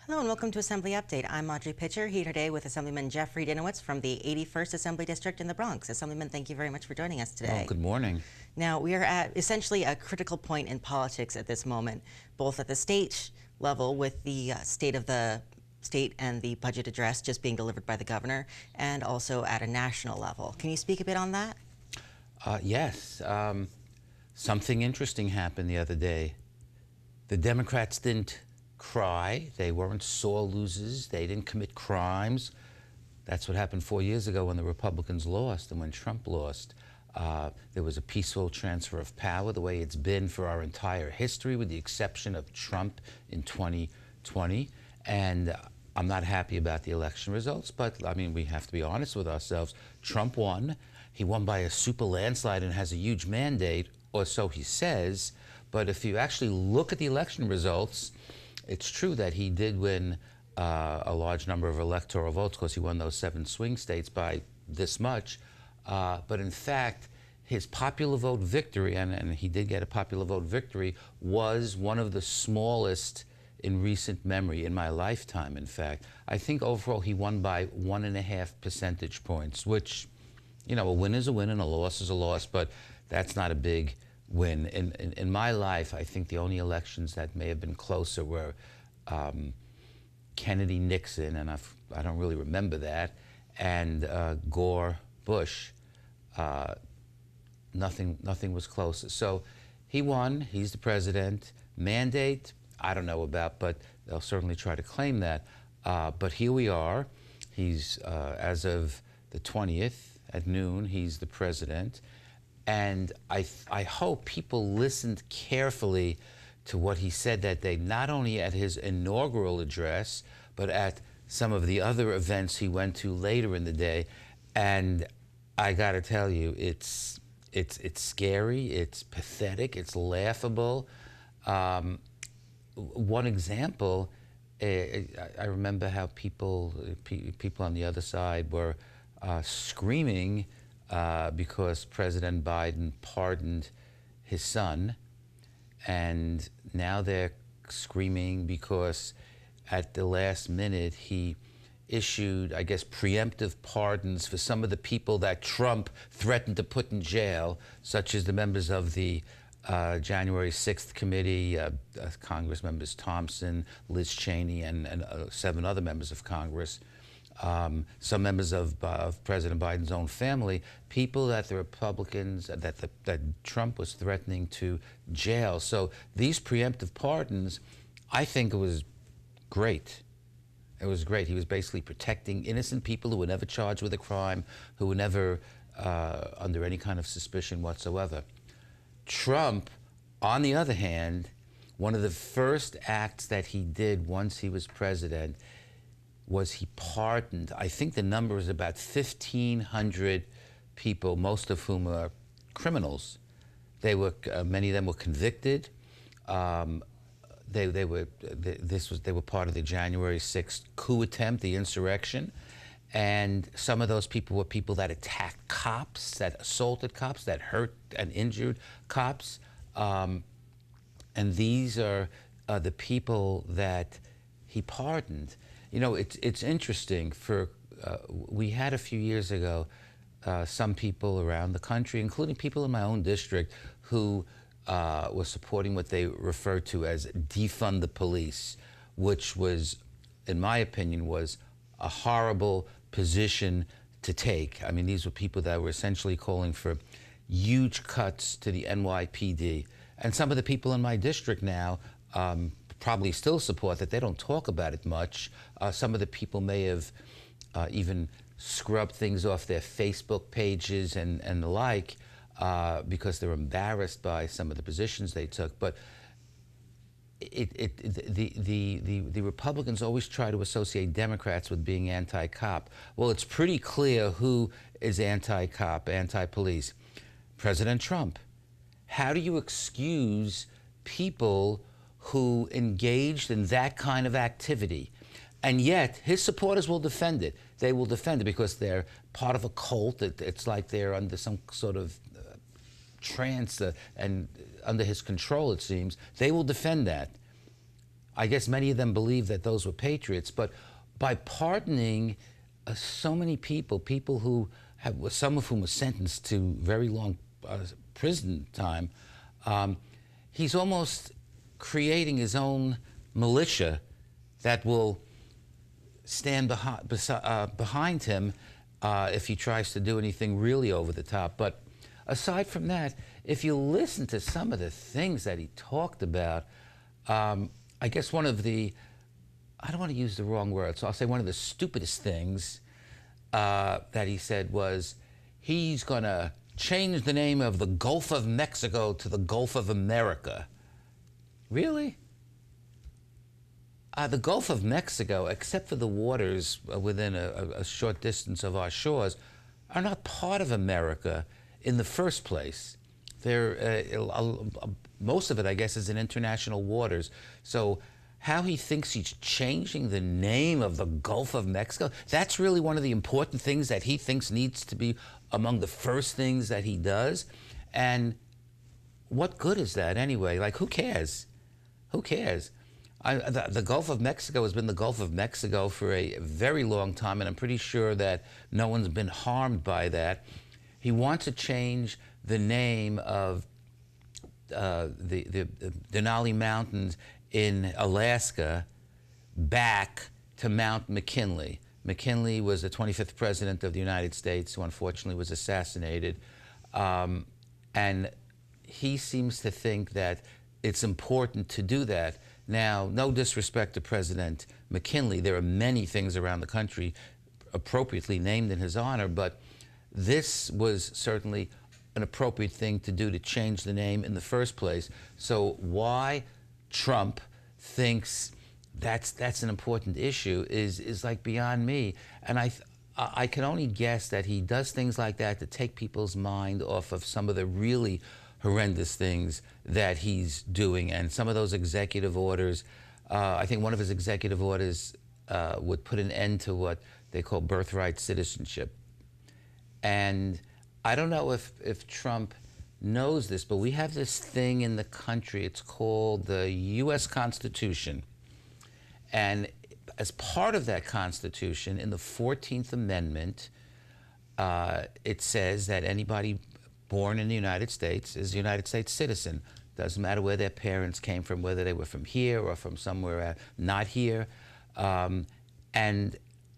Hello and welcome to Assembly Update. I'm Audrey Pitcher, here today with Assemblyman Jeffrey Dinowitz from the 81st Assembly District in the Bronx. Assemblyman, thank you very much for joining us today. Well, good morning. Now, we are at essentially a critical point in politics at this moment, both at the state level with the state of the state and the budget address just being delivered by the governor, and also at a national level. Can you speak a bit on that? Yes. Something interesting happened the other day. The Democrats didn't cry. They weren't sore losers. They didn't commit crimes. That's what happened 4 years ago when the Republicans lost and when Trump lost. There was a peaceful transfer of power, the way it's been for our entire history, with the exception of Trump in 2020. And I'm not happy about the election results, but I mean, we have to be honest with ourselves. Trump won. He won by a super landslide and has a huge mandate, or so he says. But if you actually look at the election results, it's true that he did win a large number of electoral votes because he won those 7 swing states by this much. But in fact, his popular vote victory, and he did get a popular vote victory, was one of the smallest in recent memory, in my lifetime, in fact. I think overall he won by 1.5 percentage points, which, you know, a win is a win and a loss is a loss, but that's not a big win. In my life, I think the only elections that may have been closer were Kennedy-Nixon, and I don't really remember that, and Gore-Bush. Nothing was closer. So he won. He's the president. Mandate, I don't know about, but they'll certainly try to claim that. But here we are. He's, as of the 20th at noon, he's the president. And I hope people listened carefully to what he said that day, not only at his inaugural address, but at some of the other events he went to later in the day. And I got to tell you, it's scary, it's pathetic, it's laughable. One example, I remember how people on the other side were screaming because President Biden pardoned his son, and now they're screaming because at the last minute he issued, I guess, preemptive pardons for some of the people that Trump threatened to put in jail, such as the members of the January 6th committee, Congress members Thompson, Liz Cheney, and 7 other members of Congress. Some members of President Biden's own family, people that the Republicans, that Trump was threatening to jail. So these preemptive pardons, I think it was great. It was great. He was basically protecting innocent people who were never charged with a crime, who were never under any kind of suspicion whatsoever. Trump, on the other hand, one of the first acts that he did once he was president was he pardoned, I think the number is about 1,500 people, most of whom are criminals. They were, many of them were convicted. They were part of the January 6th coup attempt, the insurrection. And some of those people were people that attacked cops, that assaulted cops, that hurt and injured cops. And these are the people that he pardoned. You know, it's interesting. We had a few years ago some people around the country, including people in my own district, who were supporting what they refer to as defund the police, which was, in my opinion, was a horrible position to take. I mean, these were people that were essentially calling for huge cuts to the NYPD. And some of the people in my district now probably still support that. They don't talk about it much. Some of the people may have even scrubbed things off their Facebook pages and the like because they're embarrassed by some of the positions they took. But the Republicans always try to associate Democrats with being anti-cop. Well, it's pretty clear who is anti-cop, anti-police. President Trump. How do you excuse people who engaged in that kind of activity? And yet, his supporters will defend it. They will defend it because they're part of a cult. It's like they're under some sort of trance and under his control, it seems. They will defend that. I guess many of them believed that those were patriots, but by pardoning so many people, people who have, some of whom were sentenced to very long prison time, he's almost creating his own militia that will stand behind him if he tries to do anything really over the top. But aside from that, if you listen to some of the things that he talked about, I guess one of the, I don't want to use the wrong word, so I'll say one of the stupidest things that he said was he's going to change the name of the Gulf of Mexico to the Gulf of America. Really? The Gulf of Mexico, except for the waters within a short distance of our shores, are not part of America in the first place. They're, most of it, I guess, is in international waters. So how he thinks he's changing the name of the Gulf of Mexico, that's really one of the important things that he thinks needs to be among the first things that he does. And what good is that anyway? Like, who cares? Who cares? The Gulf of Mexico has been the Gulf of Mexico for a very long time, and I'm pretty sure that no one's been harmed by that. He wants to change the name of the Denali Mountains in Alaska back to Mount McKinley. McKinley was the 25th president of the United States who unfortunately was assassinated. And he seems to think that it's important to do that. Now, no disrespect to President McKinley. There are many things around the country appropriately named in his honor, but this was certainly an appropriate thing to do to change the name in the first place. So why Trump thinks that's an important issue is like beyond me. And I can only guess that he does things like that to take people's mind off of some of the really horrendous things that he's doing. And some of those executive orders, I think one of his executive orders would put an end to what they call birthright citizenship. And I don't know if Trump knows this, but we have this thing in the country. It's called the U.S. Constitution. And as part of that Constitution, in the 14th Amendment, it says that anybody born in the United States is a United States citizen. Doesn't matter where their parents came from, whether they were from here or from somewhere not here. And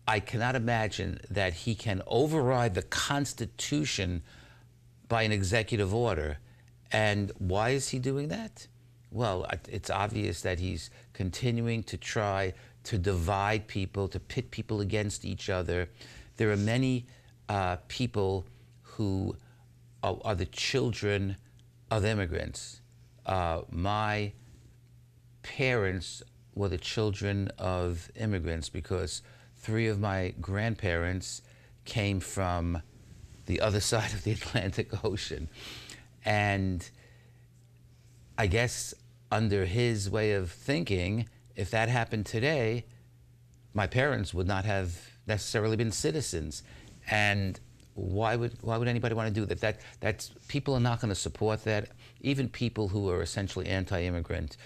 I cannot imagine that he can override the Constitution by an executive order. And why is he doing that? Well, it's obvious that he's continuing to try to divide people, to pit people against each other. There are many people who are the children of immigrants. My parents were the children of immigrants because 3 of my grandparents came from the other side of the Atlantic Ocean. And I guess under his way of thinking, if that happened today, my parents would not have necessarily been citizens. And why would anybody want to do that? That's people are not going to support that. Even people who are essentially anti-immigrant,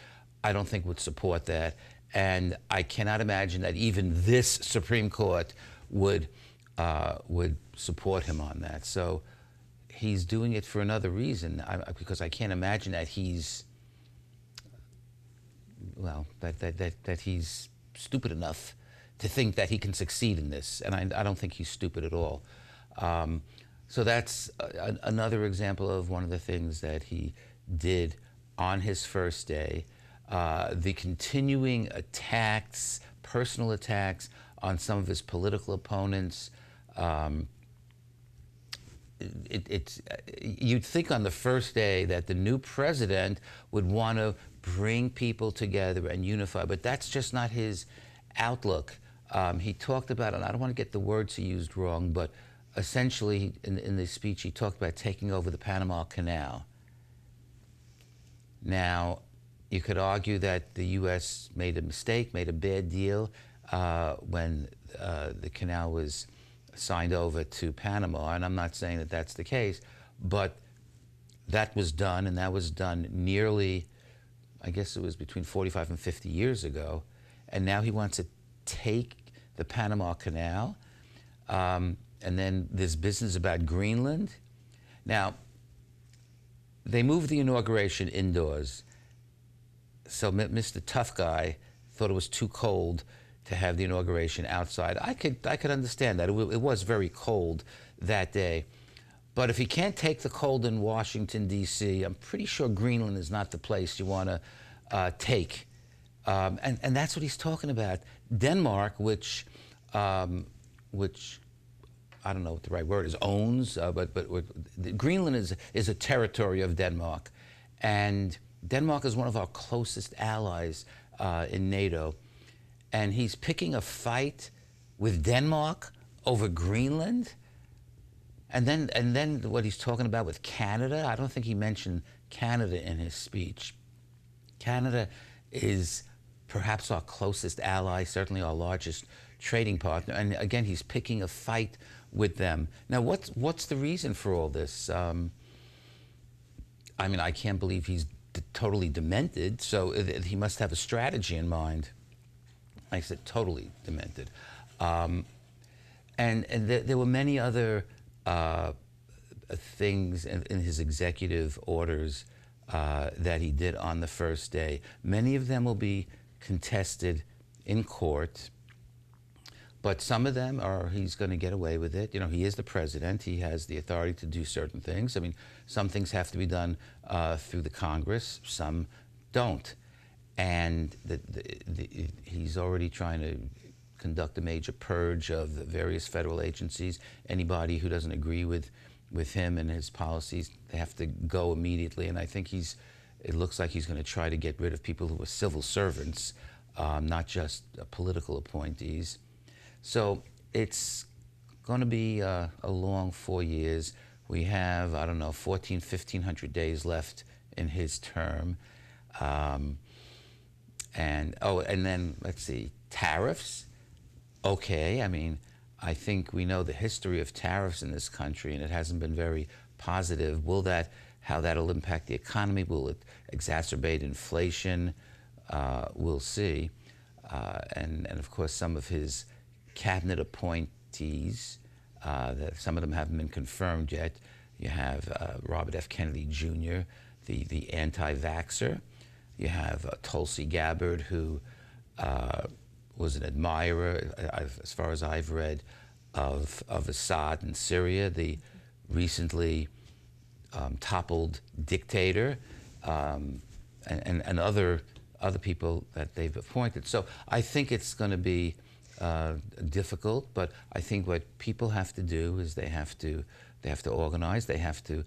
I don't think would support that. And I cannot imagine that even this Supreme Court would support him on that. So he's doing it for another reason, because I can't imagine that he's, well, that he's stupid enough to think that he can succeed in this. And I don't think he's stupid at all. So that's another example of one of the things that he did on his first day. The continuing attacks, personal attacks on some of his political opponents. You'd think on the first day that the new president would want to bring people together and unify, but that's just not his outlook. He talked about, and I don't want to get the words he used wrong, but essentially in the speech he talked about taking over the Panama Canal. Now, you could argue that the U.S. made a mistake, made a bad deal when the canal was signed over to Panama, and I'm not saying that that's the case, but that was done, and that was done nearly I guess it was between 45 and 50 years ago, and now he wants to take the Panama Canal, and then this business about Greenland. Now, they moved the inauguration indoors, so Mr. Tough Guy thought it was too cold to have the inauguration outside. I could understand that. It was very cold that day. But if he can't take the cold in Washington, D.C., I'm pretty sure Greenland is not the place you want to take. And that's what he's talking about. Denmark, which I don't know what the right word is, owns, but Greenland is a territory of Denmark. And Denmark is one of our closest allies in NATO. And he's picking a fight with Denmark over Greenland? And then what he's talking about with Canada, I don't think he mentioned Canada in his speech. Canada is perhaps our closest ally, certainly our largest trading partner. And again, he's picking a fight with them. Now, what's the reason for all this? I mean, I can't believe he's totally demented, so he must have a strategy in mind. I said totally demented. And there were many other things in his executive orders that he did on the first day. Many of them will be contested in court, but some of them he's going to get away with it. You know, he is the president. He has the authority to do certain things. I mean, some things have to be done through the Congress, some don't. And he's already trying to conduct a major purge of the various federal agencies. Anybody who doesn't agree with him and his policies, they have to go immediately. And I think it looks like he's going to try to get rid of people who are civil servants, not just political appointees. So it's going to be a long 4 years. We have, I don't know, 1,500 days left in his term. And then let's see, tariffs. Okay, I mean, I think we know the history of tariffs in this country, and it hasn't been very positive. How that'll impact the economy? Will it exacerbate inflation? We'll see. And of course, some of his cabinet appointees, some of them haven't been confirmed yet. You have Robert F. Kennedy Jr., the anti-vaxxer. You have Tulsi Gabbard, who was an admirer, as far as I've read, of Assad in Syria, the recently toppled dictator, and other people that they've appointed. So I think it's going to be difficult, but I think what people have to do is they have to organize, they have to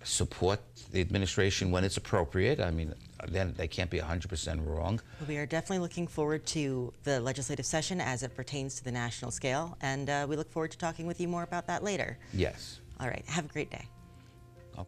support the administration when it's appropriate. I mean, then they can't be 100% wrong. We are definitely looking forward to the legislative session as it pertains to the national scale, and we look forward to talking with you more about that later. Yes. All right. Have a great day. Oh.